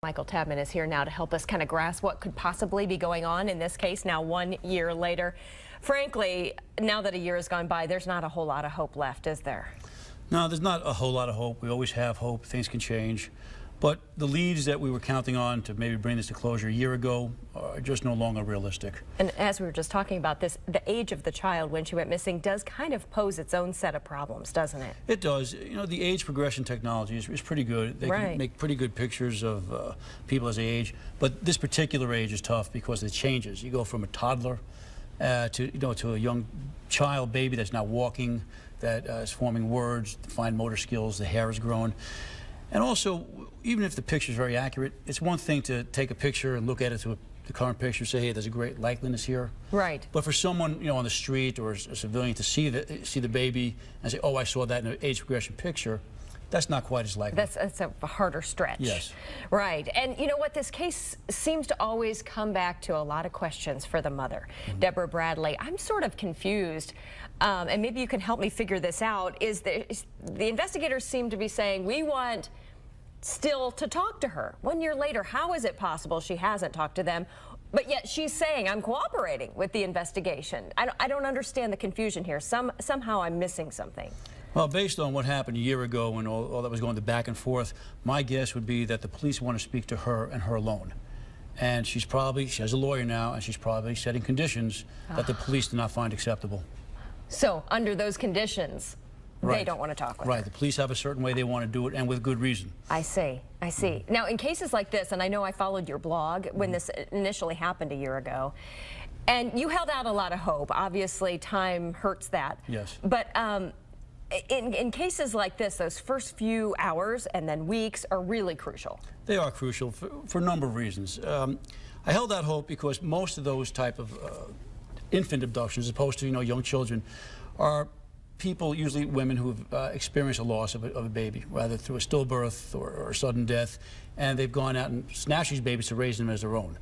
Michael Tabman is here now to help us kind of grasp what could possibly be going on in this case now 1 year later. Frankly, now that a year has gone by, there's not a whole lot of hope left, is there? No, there's not a whole lot of hope. We always have hope. Things can change. But the leads that we were counting on to maybe bring this to closure a year ago are just no longer realistic. And as we were just talking about this, the age of the child when she went missing does kind of pose its own set of problems, doesn't it? It does. You know, the age progression technology is pretty good. They can make pretty good pictures of people as they age. But this particular age is tough because it changes. You go from a toddler to a young child, baby that's now walking, that is forming words, fine motor skills, the hair is growing. And also, even if the picture is very accurate, it's one thing to take a picture and look at it to the current picture, say, hey, there's a great likeliness here. Right. But for someone, you know, on the street or a civilian to see the baby and say, oh, I saw that in an age progression picture, that's not quite as likely. That's a harder stretch. Yes. Right. And you know what? This case seems to always come back to a lot of questions for the mother, Deborah Bradley. I'm sort of confused, and maybe you can help me figure this out. The investigators seem to be saying, we want still to talk to her. 1 year later, how is it possible she hasn't talked to them? But yet she's saying, I'm cooperating with the investigation. I don't understand the confusion here. Somehow I'm missing something. Well, based on what happened a year ago when all that was going back and forth, my guess would be that the police want to speak to her and her alone. And she has a lawyer now, and she's probably setting conditions that the police do not find acceptable. So, under those conditions, they don't want to talk with her. Right. The police have a certain way they want to do it, and with good reason. I see. I see. Now, in cases like this, and I know I followed your blog when this initially happened a year ago, and you held out a lot of hope. Obviously, time hurts that. Yes. But in cases like this, those first few hours and then weeks are really crucial. They are crucial for a number of reasons. I held out hope because most of those type of infant abductions, as opposed to young children, are people, usually women, who have experienced a loss of a baby, whether through a stillbirth or sudden death, and they've gone out and snatched these babies to raise them as their own.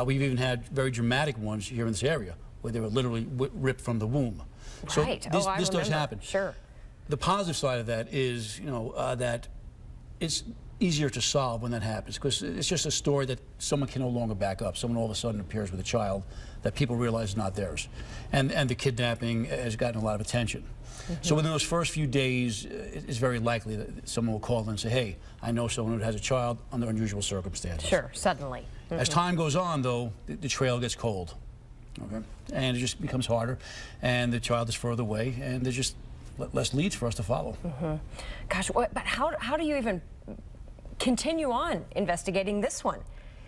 We've even had very dramatic ones here in this area where they were literally ripped from the womb. Right. So this does happen. Sure. The positive side of that is, that it's easier to solve when that happens, because it's just a story that someone can no longer back up. Someone all of a sudden appears with a child that people realize is not theirs. And the kidnapping has gotten a lot of attention. So within those first few days, it's very likely that someone will call and say, hey, I know someone who has a child under unusual circumstances. Sure, suddenly. As time goes on, though, the trail gets cold. Okay? And it just becomes harder, and the child is further away, and there's just less leads for us to follow. Gosh, but how do you even continue on investigating this one?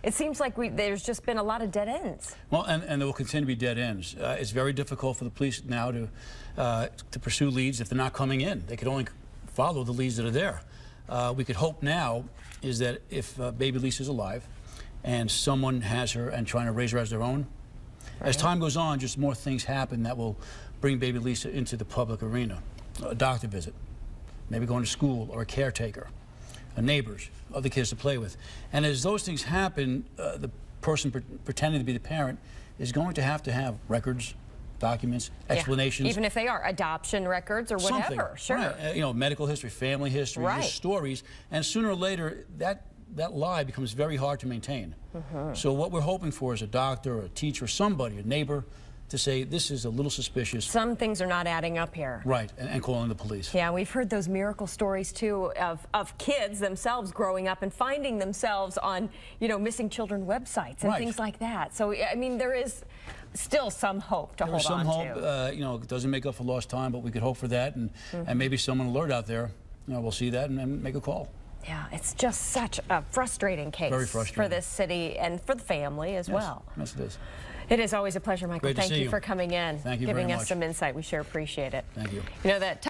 It seems like there's just been a lot of dead ends. Well, and there will continue to be dead ends. It's very difficult for the police now to pursue leads if they're not coming in. They can only follow the leads that are there. We could hope now is that if baby Lisa's alive and someone has her and trying to raise her as their own, as time goes on, just more things happen that will bring baby Lisa into the public arena. A doctor visit, maybe going to school, or a caretaker, neighbors, other kids to play with. And as those things happen, the person pretending to be the parent is going to have records, documents, explanations. Even if they are adoption records or whatever. Sure. Right. Medical history, family history, just stories. And sooner or later, that lie becomes very hard to maintain. So what we're hoping for is a doctor, or a teacher, somebody, a neighbor, to say this is a little suspicious. Some things are not adding up here. Right, and calling the police. Yeah, we've heard those miracle stories too of kids themselves growing up and finding themselves on missing children websites and things like that. So I mean, there is still some hope to hold on to. There's some hope. It doesn't make up for lost time, but we could hope for that, and maybe someone alert out there will see that and make a call. Yeah, it's just such a frustrating case. Very frustrating. For this city and for the family as well. Yes, it is. It is always a pleasure, Michael. Great to see you. Thank you for coming in. Thank you very much. Giving us some insight. We sure appreciate it. Thank you. You know that